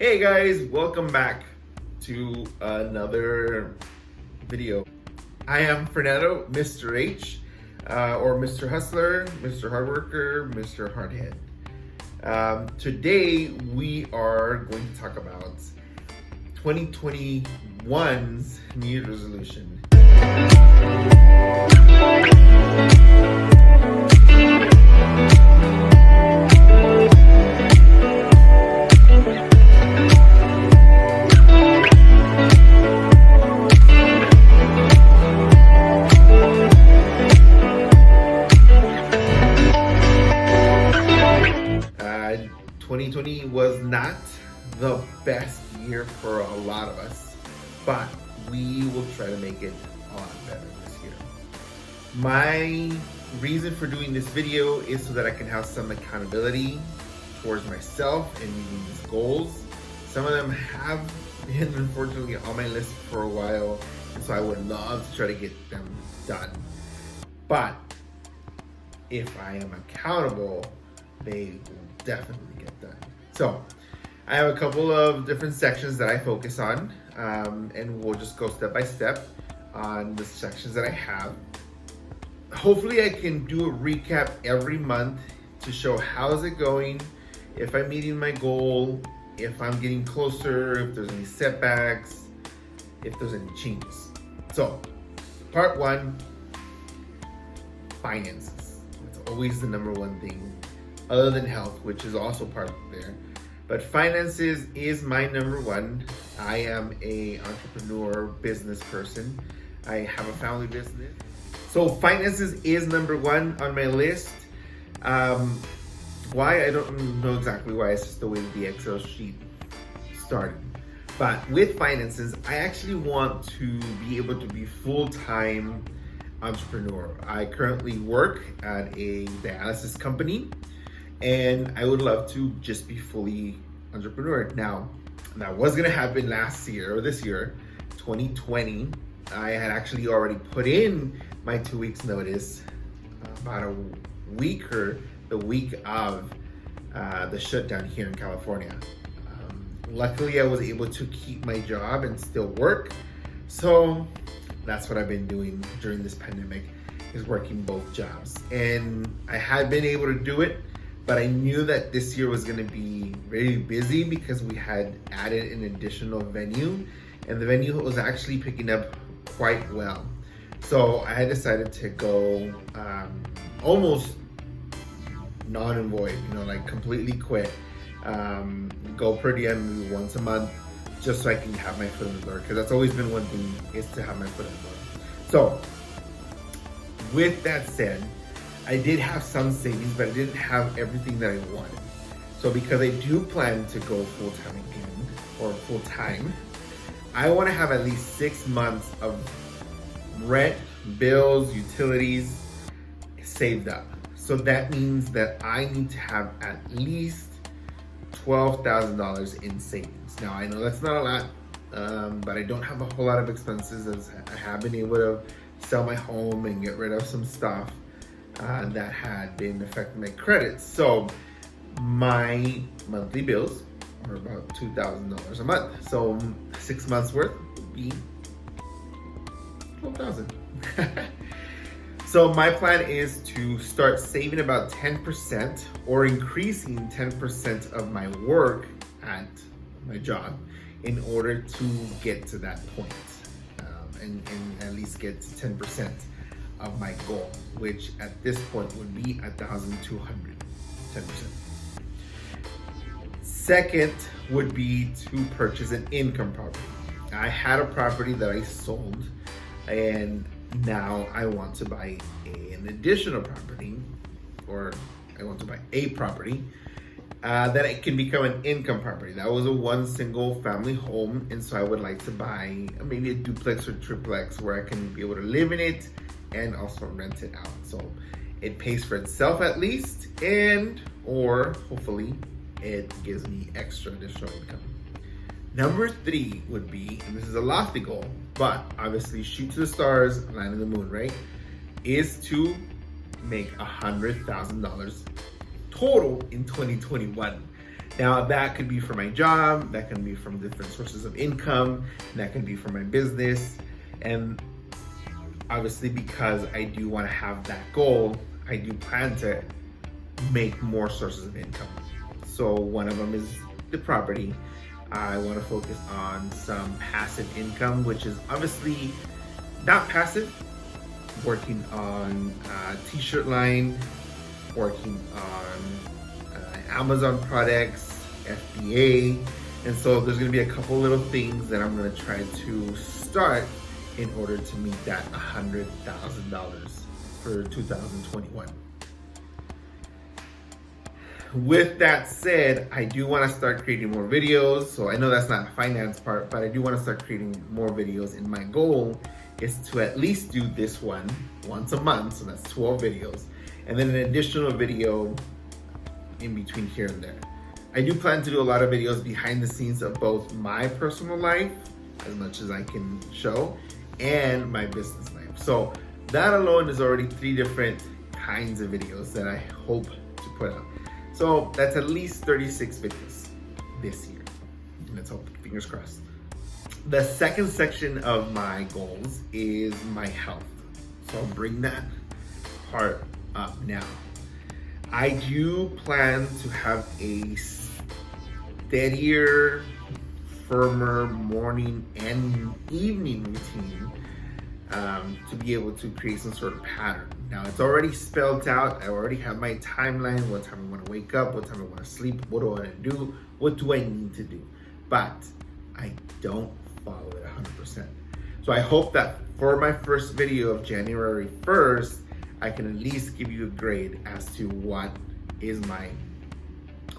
Hey guys, welcome back to another video. I am Fernando, Mr. H, or Mr. Hustler, Mr. Hardworker, Mr. Hardhead. Today we are going to talk about 2021's New Year's resolution. 2020 was not the best year for a lot of us, but we will try to make it a lot better this year. My reason for doing this video is so that I can have some accountability towards myself and meeting these goals. Some of them have been unfortunately on my list for a while, and so I would love to try to get them done. But if I am accountable, they will definitely get done. So I have a couple of different sections that I focus on, and we'll just go step by step on the sections that I have. Hopefully I can do a recap every month to show how's it going, if I'm meeting my goal, if I'm getting closer, if there's any setbacks, if there's any changes. So part one, finances. It's always the number one thing, other than health, which is also part of there. But finances is my number one. I am a entrepreneur business person. I have a family business. So finances is number one on my list. Why? I don't know exactly why. It's just the way that the Excel sheet started. But with finances, I actually want to be able to be full-time entrepreneur. I currently work at a dialysis company, and I would love to just be fully entrepreneur. Now, that was gonna happen last year or this year, 2020. I had actually already put in my 2 weeks notice about a week or the week of the shutdown here in California. Luckily, I was able to keep my job and still work. So that's what I've been doing during this pandemic, is working both jobs. And I had been able to do it, but I knew that this year was gonna be very busy because we had added an additional venue, and the venue was actually picking up quite well. So I had decided to go almost non and void, like completely quit. Go per diem once a month, just so I can have my foot in the door, because that's always been one thing, is to have my foot in the door. So with that said, I did have some savings, but I didn't have everything that I wanted. So because I do plan to go full-time again, or full-time, I want to have at least 6 months of rent, bills, utilities saved up. So that means that I need to have at least $12,000 in savings. Now I know that's not a lot, but I don't have a whole lot of expenses, as I have been able to sell my home and get rid of some stuff that had been affecting my credit. So my monthly bills are about $2,000 a month. So 6 months worth would be 12,000. So my plan is to start saving about 10% or increasing 10% of my work at my job in order to get to that point, and at least get to 10% of my goal, which at this point would be 1,200, 10%. Second would be to purchase an income property. I had a property that I sold, and now I want to buy an additional property, or I want to buy a property that it can become an income property. That was a one single family home, and so I would like to buy maybe a duplex or triplex where I can be able to live in it and also rent it out. So it pays for itself at least, or hopefully it gives me extra additional income. Number 3 would be, and this is a lofty goal, but obviously shoot to the stars, land on the moon, right? Is to make $100,000 total in 2021. Now that could be for my job, that can be from different sources of income, and that can be for my business. And obviously because I do want to have that goal, I do plan to make more sources of income. So one of them is the property. I want to focus on some passive income, which is obviously not passive, working on a t-shirt line, working on Amazon products, FBA. And so there's going to be a couple little things that I'm going to try to start in order to meet that $100,000 for 2021. With that said, I do want to start creating more videos. So I know that's not a finance part, but I do want to start creating more videos. And my goal is to at least do this one once a month. So that's 12 videos. And then an additional video in between here and there. I do plan to do a lot of videos behind the scenes of both my personal life, as much as I can show, and my business life. So that alone is already 3 different kinds of videos that I hope to put out. So that's at least 36 videos this year. Let's hope, fingers crossed. The second section of my goals is my health. So I'll bring that part up now. I do plan to have a steadier, firmer morning and evening routine to be able to create some sort of pattern. Now it's already spelled out. I already have my timeline, what time I want to wake up, what time I want to sleep, what do I want to do, what do I need to do. But I don't follow it 100%. So I hope that for my first video of January 1st, I can at least give you a grade as to what is my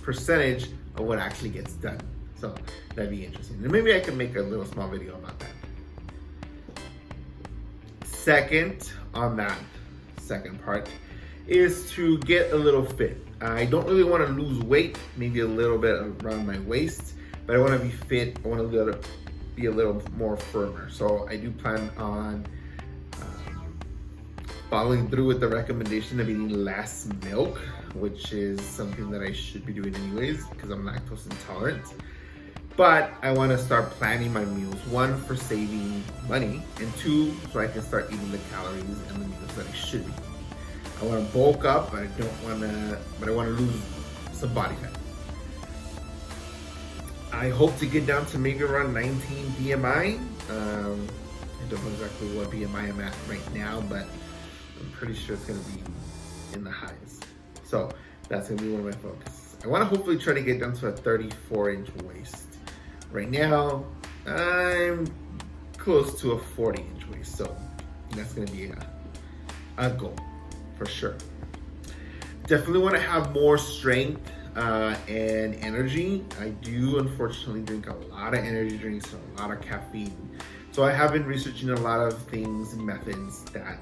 percentage of what actually gets done. So that'd be interesting. And maybe I can make a little small video about that. Second, on that second part, is to get a little fit. I don't really want to lose weight, maybe a little bit around my waist, but I want to be fit. I want to be a little more firmer. So I do plan on following through with the recommendation of eating less milk, which is something that I should be doing anyways because I'm lactose intolerant. But I want to start planning my meals, 1, for saving money, and 2, so I can start eating the calories and the meals that I should be eating. I want to bulk up, but I want to lose some body fat. I hope to get down to maybe around 19 BMI. I don't know exactly what BMI I'm at right now, but I'm pretty sure it's going to be in the highs. So that's going to be one of my focuses. I want to hopefully try to get down to a 34-inch waist. Right now, I'm close to a 40-inch waist, so that's going to be a goal for sure. Definitely want to have more strength and energy. I do unfortunately drink a lot of energy drinks and a lot of caffeine. So I have been researching a lot of things and methods that I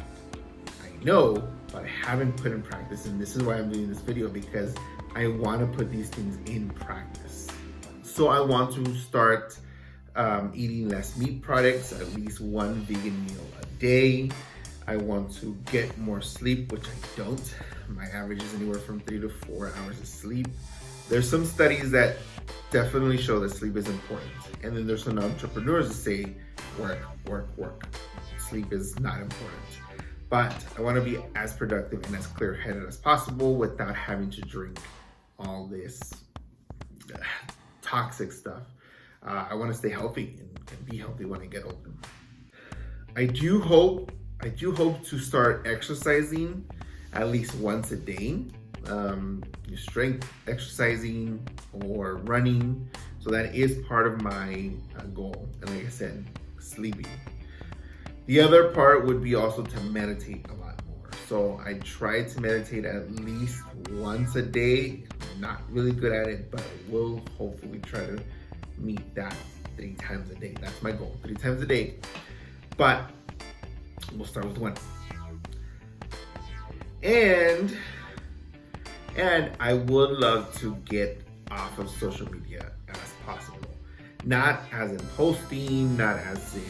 know, but I haven't put in practice. And this is why I'm doing this video, because I want to put these things in practice. So I want to start eating less meat products, at least 1 vegan meal a day. I want to get more sleep, which I don't. My average is anywhere from 3 to 4 hours of sleep. There's some studies that definitely show that sleep is important. And then there's some entrepreneurs that say, work, work, work. Sleep is not important. But I want to be as productive and as clear-headed as possible without having to drink all this toxic stuff. I want to stay healthy and be healthy when I get older. I do hope to start exercising at least once a day, strength exercising or running. So that is part of my goal. And like I said, sleeping. The other part would be also to meditate a lot more. So I try to meditate at least once a day. I'm not really good at it, but I will hopefully try to meet that 3 times a day. That's my goal, 3 times a day. But we'll start with 1. And I would love to get off of social media as possible. Not as in posting, not as in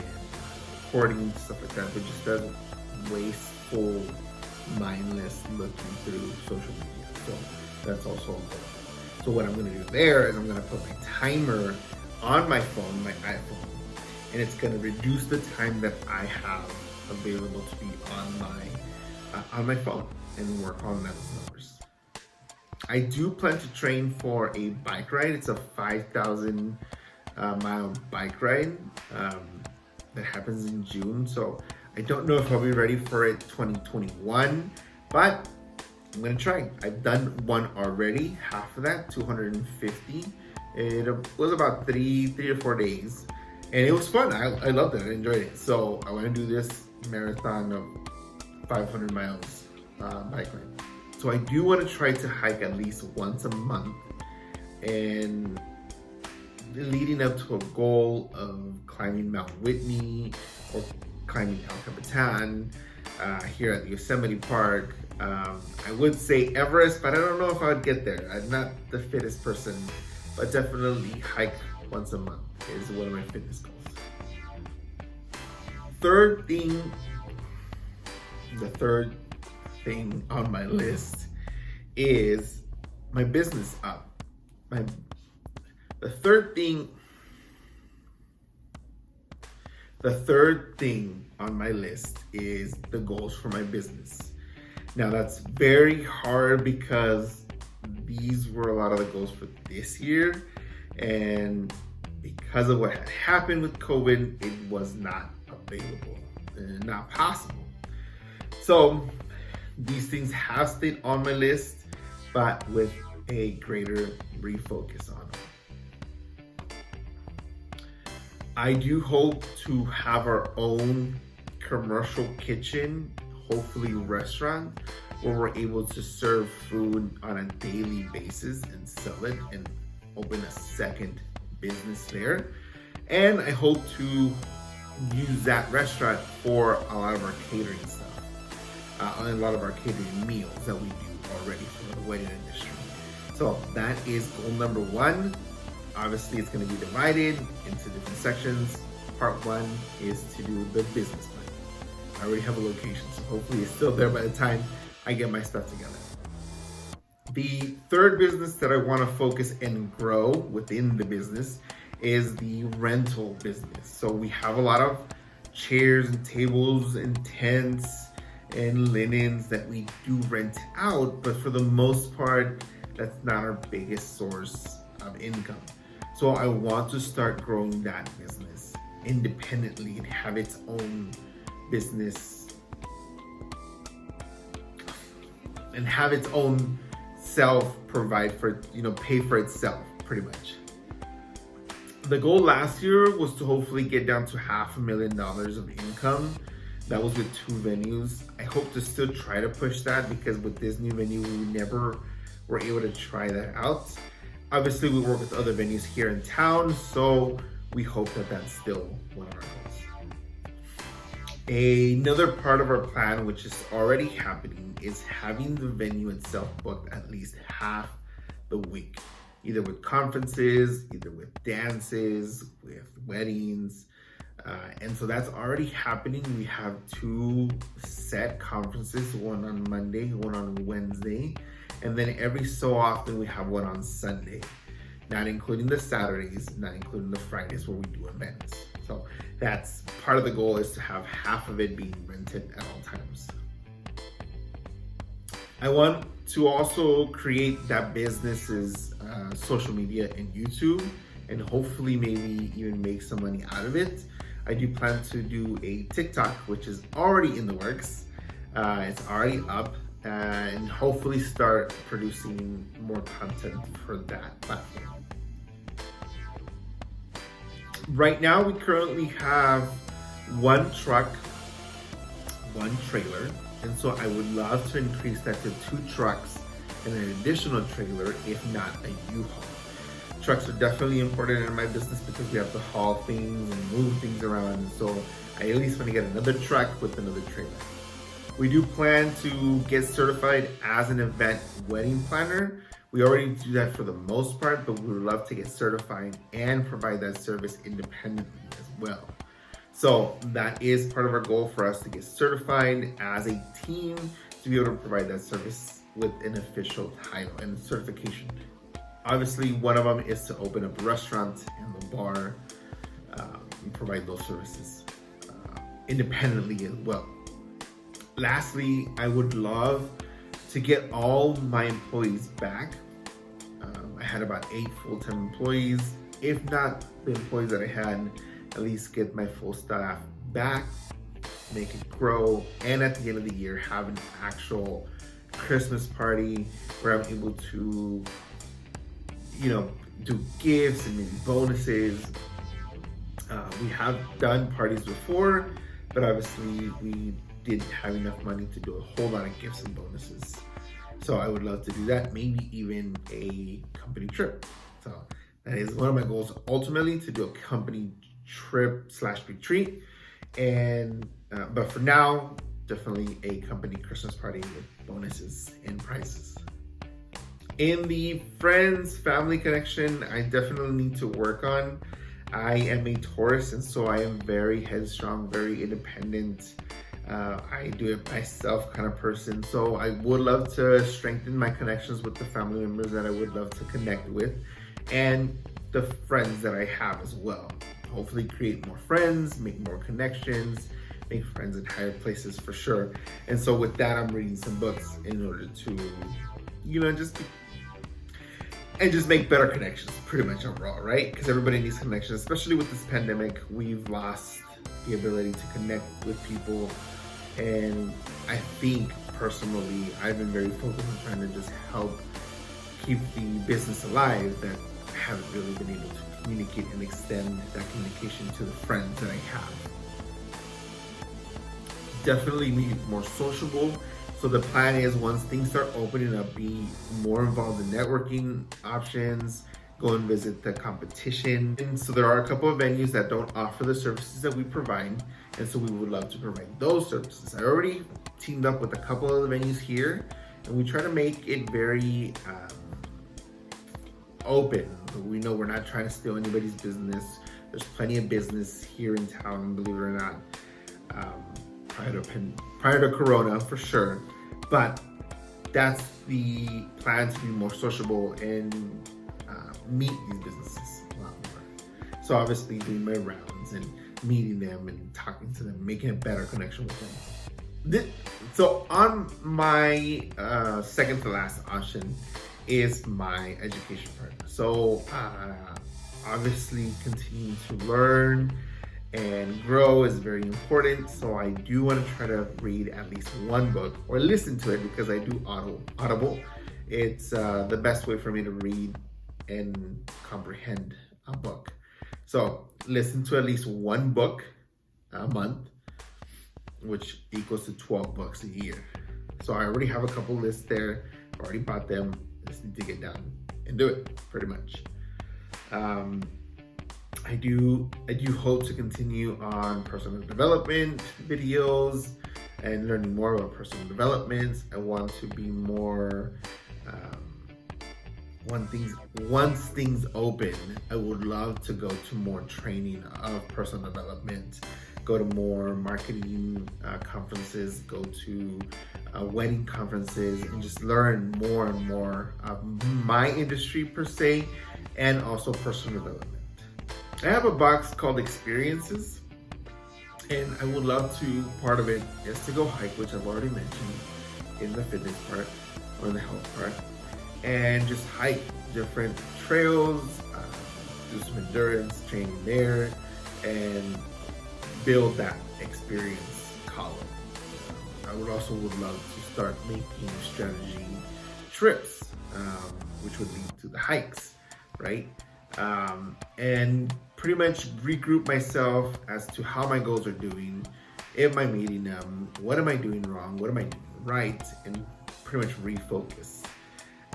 recording, stuff like that, but just as wasteful, mindless looking through social media. So that's also a goal. So what I'm gonna do there is I'm gonna put my timer on my phone, my iPhone, and it's gonna reduce the time that I have available to be on my phone and work on those numbers. I do plan to train for a bike ride. It's a 5,000 mile bike ride that happens in June. So I don't know if I'll be ready for it 2021, but I'm gonna try. I've done one already, half of that, 250. It was about three to 4 days, and it was fun. I loved it. I enjoyed it. So I want to do this marathon of 500 miles bike ride. So I do want to try to hike at least once a month, and leading up to a goal of climbing Mount Whitney or climbing El Capitan here at the Yosemite Park. I would say Everest, but I don't know if I would get there. I'm not the fittest person, but definitely hike once a month is one of my fitness goals. The third thing on my list is my business up. The third thing on my list is the goals for my business. Now that's very hard because these were a lot of the goals for this year, and because of what had happened with COVID, it was not available and not possible. So these things have stayed on my list, but with a greater refocus on them. I do hope to have our own commercial kitchen, hopefully restaurant, where we're able to serve food on a daily basis and sell it and open a second business there. And I hope to use that restaurant for a lot of our catering stuff, and a lot of our catering meals that we do already for the wedding industry. So that is goal number one. Obviously, it's going to be divided into different sections. Part one is to do the business plan. I already have a location, so hopefully it's still there by the time I get my stuff together. The third business that I want to focus and grow within the business is the rental business. So we have a lot of chairs and tables and tents and linens that we do rent out, but for the most part, that's not our biggest source of income. So I want to start growing that business independently and have its own business and have its own self provide for, pay for itself pretty much. The goal last year was to hopefully get down to $500,000 of income. That was with 2 venues. I hope to still try to push that because with this new venue, we never were able to try that out. Obviously, we work with other venues here in town, so we hope that that's still one of our goals. Another part of our plan, which is already happening, is having the venue itself booked at least half the week, either with conferences, either with dances, with weddings. And so that's already happening. We have 2 set conferences, one on Monday, one on Wednesday. And then every so often we have one on Sunday, not including the Saturdays, not including the Fridays where we do events. So that's part of the goal, is to have half of it being rented at all times. I want to also create that business's social media and YouTube, and hopefully maybe even make some money out of it. I do plan to do a TikTok, which is already in the works. It's already up, and hopefully start producing more content for that platform. Right now, we currently have 1 truck, 1 trailer, and so I would love to increase that to 2 trucks and an additional trailer, if not a U-Haul. Trucks are definitely important in my business because we have to haul things and move things around, so I at least want to get another truck with another trailer. We do plan to get certified as an event wedding planner. We already do that for the most part, but we would love to get certified and provide that service independently as well. So that is part of our goal for us to get certified as a team to be able to provide that service with an official title and certification. Obviously, one of them is to open up a restaurant and a bar, and provide those services independently as well. Lastly, I would love to get all my employees back. I had about 8 full-time employees. If not the employees that I had, at least get my full staff back, make it grow, and at the end of the year have an actual Christmas party where I'm able to, do gifts and maybe bonuses. We have done parties before, but obviously we didn't have enough money to do a whole lot of gifts and bonuses. So I would love to do that, maybe even a company trip. So that is one of my goals ultimately, to do a company trip / retreat. And but for now, definitely a company Christmas party with bonuses and prizes. In the friends, family connection, I definitely need to work on. I am a Taurus, and so I am very headstrong, very independent. I do it myself kind of person. So I would love to strengthen my connections with the family members that I would love to connect with, and the friends that I have as well. Hopefully create more friends, make more connections, make friends in higher places for sure. And so with that, I'm reading some books in order to, just make better connections pretty much overall, right? Because everybody needs connections, especially with this pandemic. We've lost the ability to connect with people. And I think personally, I've been very focused on trying to just help keep the business alive, that I haven't really been able to communicate and extend that communication to the friends that I have. Definitely be more sociable. So the plan is, once things start opening up, be more involved in networking options, go and visit the competition. And so there are a couple of venues that don't offer the services that we provide, and so we would love to provide those services. I already teamed up with a couple of the venues here, and we try to make it very open. We know we're not trying to steal anybody's business. There's plenty of business here in town, believe it or not, prior to Corona for sure. But that's the plan, to be more sociable and meet these businesses a lot more. So obviously doing my rounds and meeting them and talking to them, making a better connection with them. So on my second to last option is my education part. So obviously continuing to learn and grow is very important. So I do want to try to read at least one book, or listen to it, because I do Audible. It's the best way for me to read and comprehend a book. So listen to at least one book a month, which equals to 12 books a year. So I already have a couple lists there. I already bought them. I just need to get down and do it, pretty much. I do hope to continue on personal development videos and learning more about personal development. I want to be more, once things open, I would love to go to more training of personal development, go to more marketing conferences, go to wedding conferences, and just learn more and more of my industry per se, and also personal development. I have a box called Experiences, and I would love to, part of it is to go hike, which I've already mentioned in the fitness part or in the health part, and just hike different trails, do some endurance training there, and build that experience column. I would love to start making strategy trips, which would lead to the hikes, right? And pretty much regroup myself as to how my goals are doing, am I meeting them, what am I doing wrong, what am I doing right, and pretty much refocus.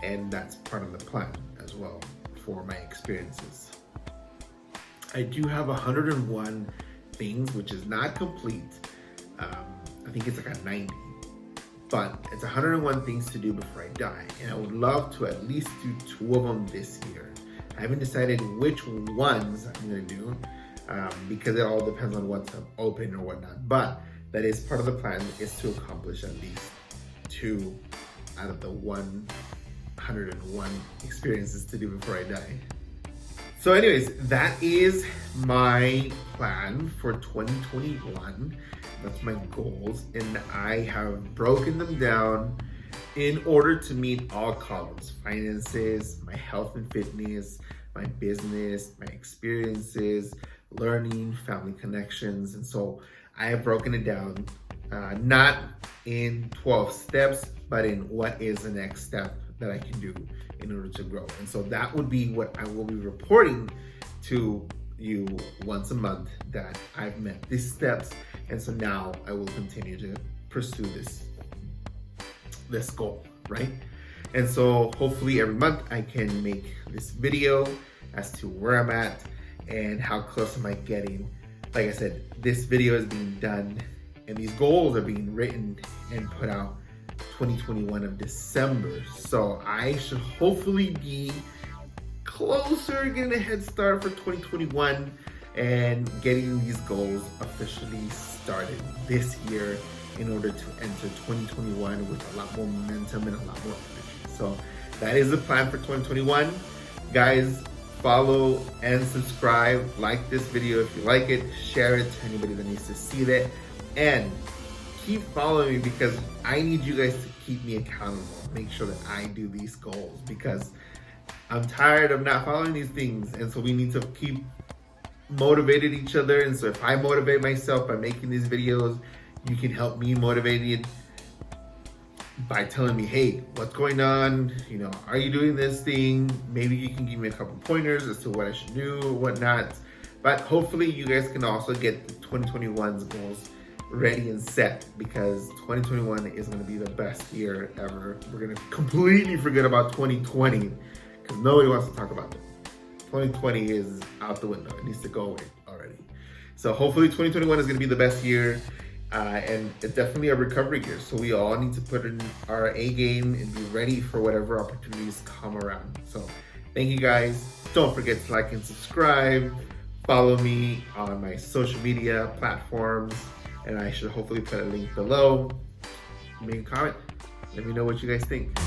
And that's part of the plan as well for my experiences. I do have 101 things, which is not complete. I think it's like a 90, but it's 101 things to do before I die. And I would love to at least do 2 of them this year. I haven't decided which ones I'm gonna do, because it all depends on what's open or whatnot. But that is part of the plan, is to accomplish at least 2 out of the 101 experiences to do before I die. So anyways, that is my plan for 2021. That's my goals, and I have broken them down in order to meet all columns: finances, my health and fitness, my business, my experiences, learning, family connections. And so I have broken it down, not in 12 steps, but in what is the next step that I can do in order to grow. And so that would be what I will be reporting to you once a month, that I've met these steps. And so now I will continue to pursue this goal, right? And so hopefully every month I can make this video as to where I'm at and how close am I getting. Like I said, this video is being done and these goals are being written and put out 2021 of December. So I should hopefully be closer, getting a head start for 2021 and getting these goals officially started this year in order to enter 2021 with a lot more momentum and a lot more energy. So that is the plan for 2021. Guys, follow and subscribe, like this video if you like it, share it to anybody that needs to see that, and keep following me because I need you guys to keep me accountable. Make sure that I do these goals because I'm tired of not following these things, and so we need to keep motivated each other. And so if I motivate myself by making these videos, you can help me motivate it by telling me, hey, what's going on? You know, are you doing this thing? Maybe you can give me a couple pointers as to what I should do or whatnot. But hopefully you guys can also get the 2021's goals ready and set, because 2021 is going to be the best year ever. We're going to completely forget about 2020 because nobody wants to talk about it. 2020 is out the window. It needs to go away already. So hopefully 2021 is going to be the best year. And it's definitely a recovery year. So we all need to put in our A game and be ready for whatever opportunities come around. So thank you guys. Don't forget to like and subscribe. Follow me on my social media platforms. And I should hopefully put a link below. Make a comment. Let me know what you guys think.